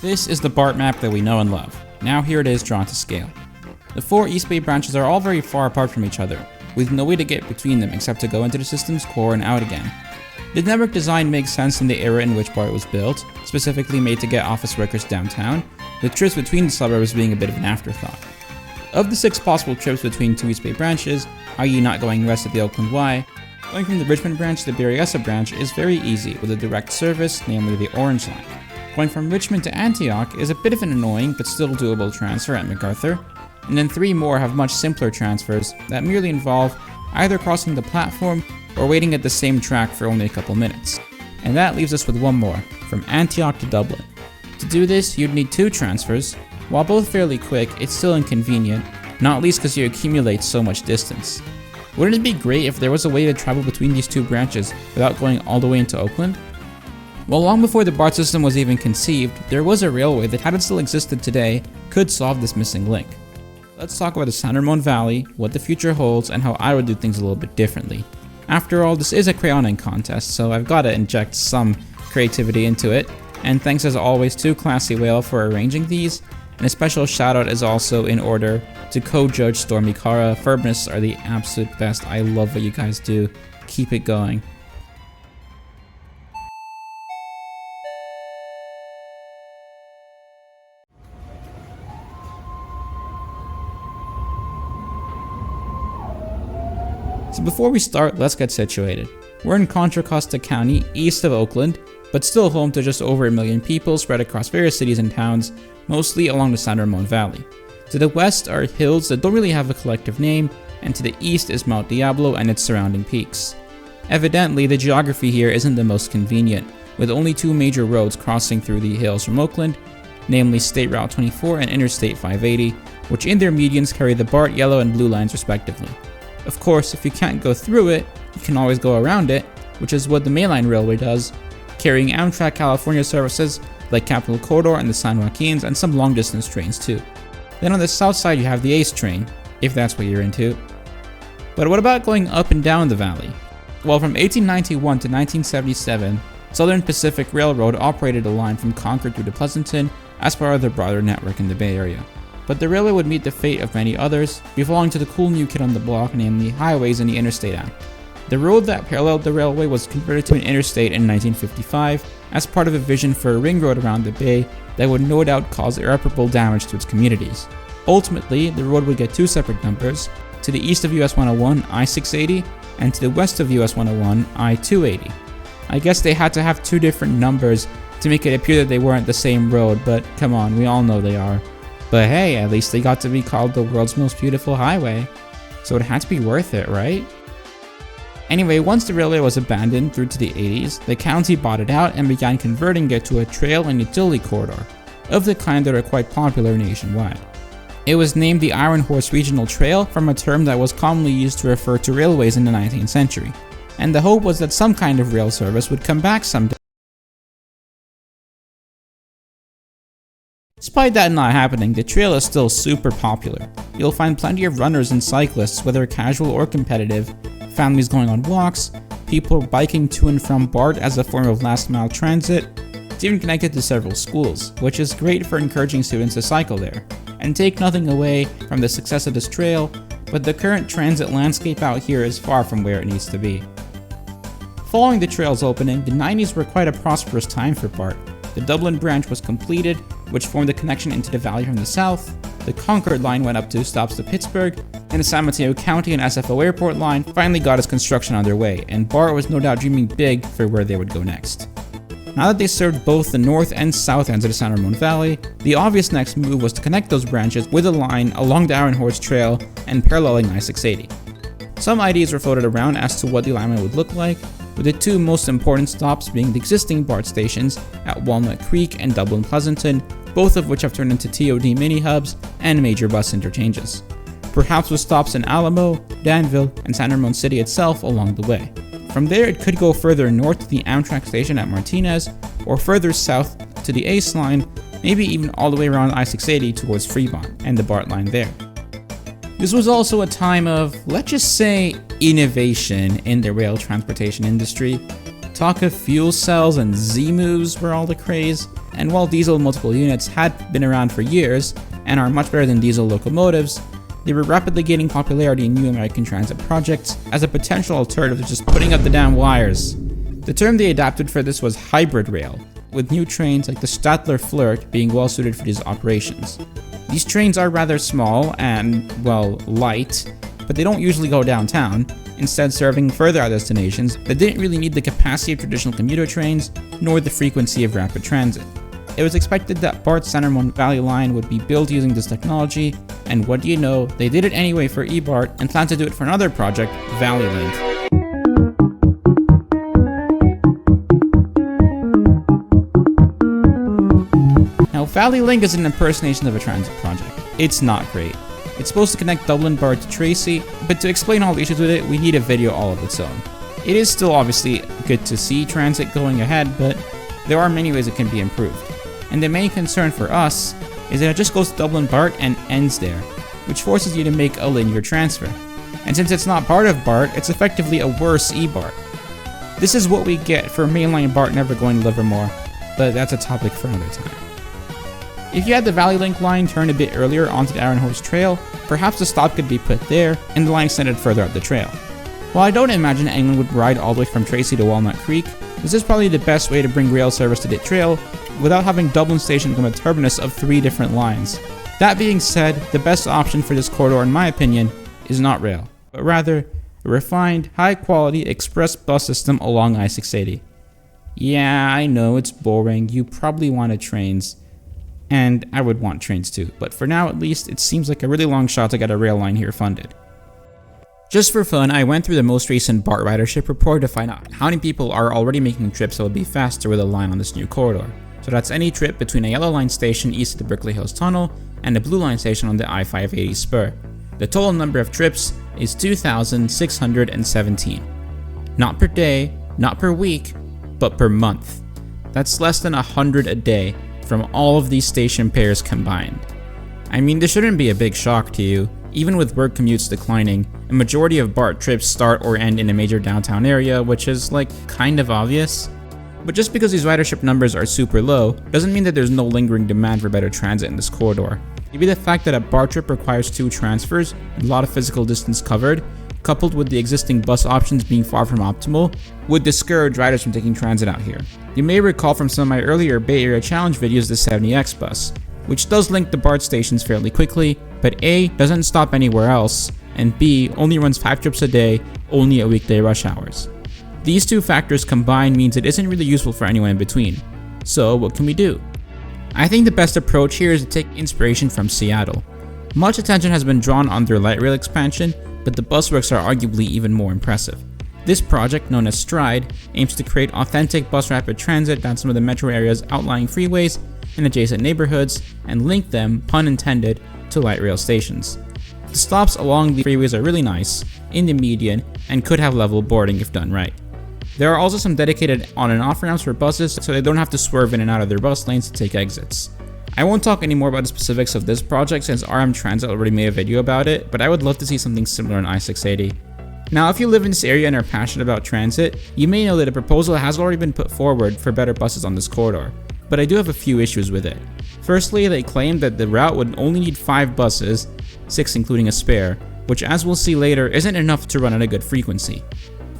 This is the Bart map that we know and love. Now here it is drawn to scale. The 4 East Bay branches are all very far apart from each other, with no way to get between them except to go into the system's core and out again. The network design makes sense in the era in which Bart was built, specifically made to get office workers downtown, with trips between the suburbs being a bit of an afterthought. Of the 6 possible trips between 2 East Bay branches, i.e. not going west of the Oakland Y, going from the Richmond branch to the Berryessa branch is very easy with a direct service, namely the Orange Line. Going from Richmond to Antioch is a bit of an annoying but still doable transfer at MacArthur, and then 3 more have much simpler transfers that merely involve either crossing the platform or waiting at the same track for only a couple minutes. And that leaves us with 1 more, from Antioch to Dublin. To do this, you'd need 2 transfers. While both fairly quick, it's still inconvenient, not least because you accumulate so much distance. Wouldn't it be great if there was a way to travel between these 2 branches without going all the way into Oakland? Well, long before the BART system was even conceived, there was a railway that, had it still existed today, could solve this missing link. Let's talk about the San Ramon Valley, what the future holds, and how I would do things a little bit differently. After all, this is a crayoning contest, so I've got to inject some creativity into it, and thanks as always to Classy Whale for arranging these, and a special shout out is also in order to co-judge Stormy. Firmness are the absolute best. I love what you guys do. Keep it going. So before we start, let's get situated. We're in Contra Costa County, east of Oakland, but still home to just over 1 million people spread across various cities and towns, mostly along the San Ramon Valley. To the west are hills that don't really have a collective name, and to the east is Mount Diablo and its surrounding peaks. Evidently, the geography here isn't the most convenient, with only 2 major roads crossing through the hills from Oakland, namely State Route 24 and Interstate 580, which in their medians carry the Bart yellow and blue lines respectively. Of course, if you can't go through it, you can always go around it, which is what the Mainline Railway does, carrying Amtrak California services like Capital Corridor and the San Joaquins, and some long distance trains too. Then on the south side you have the Ace train, if that's what you're into. But what about going up and down the valley? Well, from 1891 to 1977, Southern Pacific Railroad operated a line from Concord through to Pleasanton as part of their broader network in the Bay Area. But the railway would meet the fate of many others, belonging to the cool new kid on the block, namely highways and the Interstate Act. The road that paralleled the railway was converted to an interstate in 1955 as part of a vision for a ring road around the bay that would no doubt cause irreparable damage to its communities. Ultimately, the road would get 2 separate numbers, to the east of US 101, I-680, and to the west of US 101, I-280. I guess they had to have 2 different numbers to make it appear that they weren't the same road, but come on, we all know they are. But hey, at least they got to be called the world's most beautiful highway, so it had to be worth it, right? Anyway, once the railway was abandoned through to the 80s, the county bought it out and began converting it to a trail and utility corridor, of the kind that are quite popular nationwide. It was named the Iron Horse Regional Trail from a term that was commonly used to refer to railways in the 19th century, and the hope was that some kind of rail service would come back someday. Despite that not happening, the trail is still super popular. You'll find plenty of runners and cyclists, whether casual or competitive, families going on walks, people biking to and from Bart as a form of last mile transit. It's even connected to several schools, which is great for encouraging students to cycle there. And take nothing away from the success of this trail, but the current transit landscape out here is far from where it needs to be. Following the trail's opening, the 90s were quite a prosperous time for Bart. The Dublin branch was completed, which formed the connection into the valley from the south. The Concord line went up 2 stops to Pittsburgh, and the San Mateo County and SFO Airport line finally got its construction underway, and Bart was no doubt dreaming big for where they would go next. Now that they served both the north and south ends of the San Ramon Valley, the obvious next move was to connect those branches with a line along the Iron Horse Trail and paralleling I-680. Some ideas were floated around as to what the alignment would look like, with the 2 most important stops being the existing BART stations at Walnut Creek and Dublin Pleasanton, both of which have turned into TOD mini-hubs and major bus interchanges. Perhaps with stops in Alamo, Danville, and San Ramon City itself along the way. From there, it could go further north to the Amtrak station at Martinez, or further south to the Ace line, maybe even all the way around I-680 towards Fremont and the BART line there. This was also a time of, let's just say, innovation in the rail transportation industry. Talk of fuel cells and Z-moves were all the craze, and while diesel multiple units had been around for years and are much better than diesel locomotives, they were rapidly gaining popularity in new American transit projects as a potential alternative to just putting up the damn wires. The term they adapted for this was hybrid rail, with new trains like the Stadler Flirt being well suited for these operations. These trains are rather small and, well, light, but they don't usually go downtown, instead serving further out destinations that didn't really need the capacity of traditional commuter trains, nor the frequency of rapid transit. It was expected that Bart's Center Mon Valley line would be built using this technology, and what do you know, they did it anyway for eBart and plan to do it for another project, Valleyland. Now, Valley Link is an impersonation of a transit project. It's not great. It's supposed to connect Dublin Bart to Tracy, but to explain all the issues with it, we need a video all of its own. It is still obviously good to see transit going ahead, but there are many ways it can be improved. And the main concern for us is that it just goes to Dublin Bart and ends there, which forces you to make a linear transfer. And since it's not part of Bart, it's effectively a worse eBart. This is what we get for mainline Bart never going to Livermore, but that's a topic for another time. If you had the Valley Link line turn a bit earlier onto the Iron Horse Trail, perhaps the stop could be put there and the line extended further up the trail. While I don't imagine anyone would ride all the way from Tracy to Walnut Creek, this is probably the best way to bring rail service to the trail without having Dublin Station become a terminus of 3 different lines. That being said, the best option for this corridor in my opinion is not rail, but rather a refined, high-quality express bus system along I-680. Yeah, I know it's boring, you probably wanted trains, and I would want trains too, but for now at least, it seems like a really long shot to get a rail line here funded. Just for fun, I went through the most recent BART ridership report to find out how many people are already making trips that will be faster with a line on this new corridor. So that's any trip between a yellow line station east of the Berkeley Hills Tunnel and a blue line station on the I-580 spur. The total number of trips is 2,617. Not per day, not per week, but per month. That's less than 100 a day from all of these station pairs combined. I mean, this shouldn't be a big shock to you. Even with work commutes declining, a majority of BART trips start or end in a major downtown area, which is like kind of obvious. But just because these ridership numbers are super low, doesn't mean that there's no lingering demand for better transit in this corridor. Maybe the fact that a BART trip requires 2 transfers and a lot of physical distance covered, coupled with the existing bus options being far from optimal, would discourage riders from taking transit out here. You may recall from some of my earlier Bay Area Challenge videos the 70X bus, which does link the BART stations fairly quickly, but A, doesn't stop anywhere else, and B, only runs 5 trips a day, only at weekday rush hours. These 2 factors combined means it isn't really useful for anyone in between. So what can we do? I think the best approach here is to take inspiration from Seattle. Much attention has been drawn on their light rail expansion, but the busworks are arguably even more impressive. This project, known as STRIDE, aims to create authentic bus rapid transit down some of the metro area's outlying freeways and adjacent neighborhoods, and link them, pun intended, to light rail stations. The stops along the freeways are really nice, in the median, and could have level boarding if done right. There are also some dedicated on and off ramps for buses, so they don't have to swerve in and out of their bus lanes to take exits. I won't talk any more about the specifics of this project since RM Transit already made a video about it, but I would love to see something similar in I-680. Now, if you live in this area and are passionate about transit, you may know that a proposal has already been put forward for better buses on this corridor, but I do have a few issues with it. Firstly, they claim that the route would only need 5 buses, 6 including a spare, which as we'll see later isn't enough to run at a good frequency.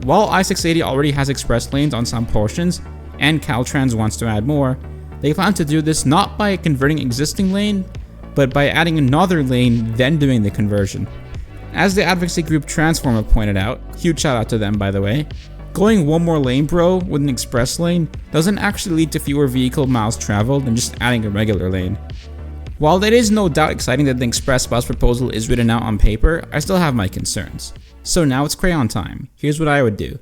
While I-680 already has express lanes on some portions, and Caltrans wants to add more, they plan to do this not by converting existing lane, but by adding another lane then doing the conversion. As the advocacy group Transformer pointed out, huge shout out to them by the way, going one more lane bro with an express lane doesn't actually lead to fewer vehicle miles traveled than just adding a regular lane. While it is no doubt exciting that the express bus proposal is written out on paper, I still have my concerns. So now it's crayon time. Here's what I would do.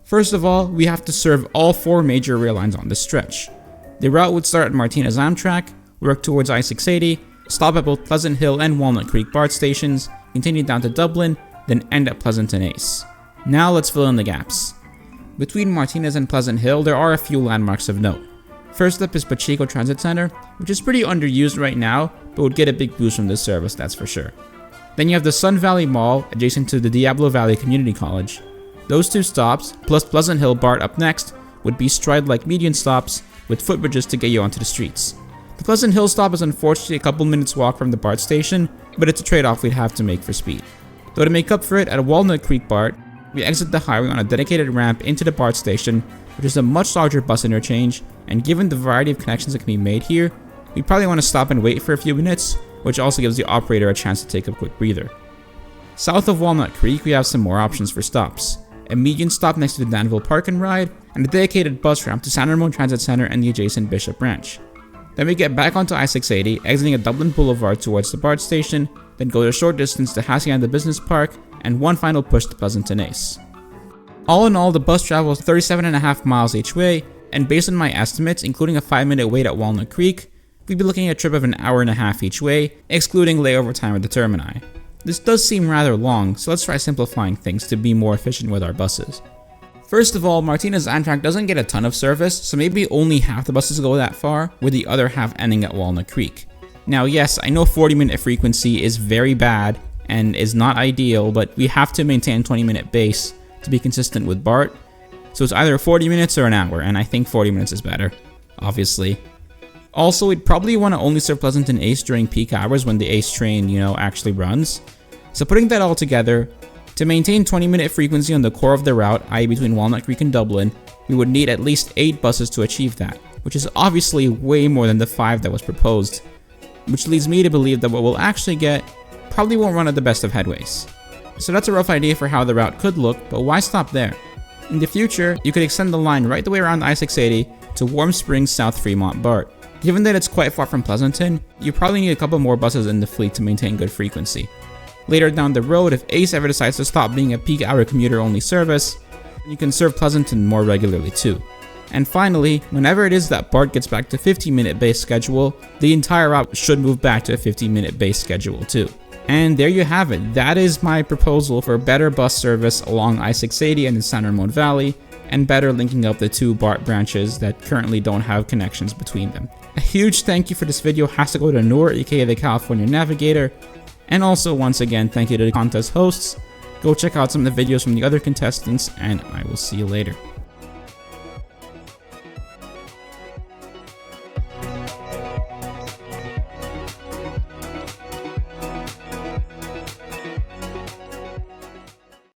First of all, we have to serve all 4 major rail lines on this stretch. The route would start at Martinez Amtrak, work towards I-680, stop at both Pleasant Hill and Walnut Creek BART stations, continue down to Dublin, then end at Pleasanton Ace. Now let's fill in the gaps. Between Martinez and Pleasant Hill, there are a few landmarks of note. First up is Pacheco Transit Center, which is pretty underused right now, but would get a big boost from this service, that's for sure. Then you have the Sun Valley Mall, adjacent to the Diablo Valley Community College. Those 2 stops, plus Pleasant Hill BART up next, would be stride-like median stops with footbridges to get you onto the streets. The Pleasant Hill stop is unfortunately a couple minutes walk from the Bart station, but it's a trade-off we'd have to make for speed. Though to make up for it, at Walnut Creek Bart, we exit the highway on a dedicated ramp into the Bart station, which is a much larger bus interchange, and given the variety of connections that can be made here, we probably want to stop and wait for a few minutes, which also gives the operator a chance to take a quick breather. South of Walnut Creek, we have some more options for stops. A median stop next to the Danville Park and Ride, and a dedicated bus ramp to San Ramon Transit Center and the adjacent Bishop Branch. Then we get back onto I-680, exiting a Dublin Boulevard towards the Bart station, then go a short distance to Hacienda Business Park, and one final push to Pleasanton Ace. All in all, the bus travels 37.5 miles each way, and based on my estimates, including a 5-minute wait at Walnut Creek, we'd be looking at a trip of an hour and a half each way, excluding layover time at the termini. This does seem rather long, so let's try simplifying things to be more efficient with our buses. First of all, Martinez Amtrak doesn't get a ton of service, so maybe only half the buses go that far, with the other half ending at Walnut Creek. Now yes, I know 40-minute frequency is very bad and is not ideal, but we have to maintain 20-minute base to be consistent with Bart, so it's either 40 minutes or an hour, and I think 40 minutes is better, obviously. Also, we'd probably want to only serve Pleasanton Ace during peak hours when the Ace train, actually runs. So putting that all together, to maintain 20-minute frequency on the core of the route, i.e. between Walnut Creek and Dublin, we would need at least 8 buses to achieve that, which is obviously way more than the 5 that was proposed, which leads me to believe that what we'll actually get probably won't run at the best of headways. So that's a rough idea for how the route could look, but why stop there? In the future, you could extend the line right the way around I-680 to Warm Springs South Fremont Bart. Given that it's quite far from Pleasanton, you probably need a couple more buses in the fleet to maintain good frequency. Later down the road, if Ace ever decides to stop being a peak hour commuter only service, you can serve Pleasanton more regularly too. And finally, whenever it is that Bart gets back to 50-minute base schedule, the entire route should move back to a 50-minute base schedule too. And there you have it. That is my proposal for better bus service along I-680 and the San Ramon Valley, and better linking up the 2 Bart branches that currently don't have connections between them. A huge thank you for this video has to go to Noor, aka the California Navigator, and also once again thank you to the contest hosts. Go check out some of the videos from the other contestants, and I will see you later.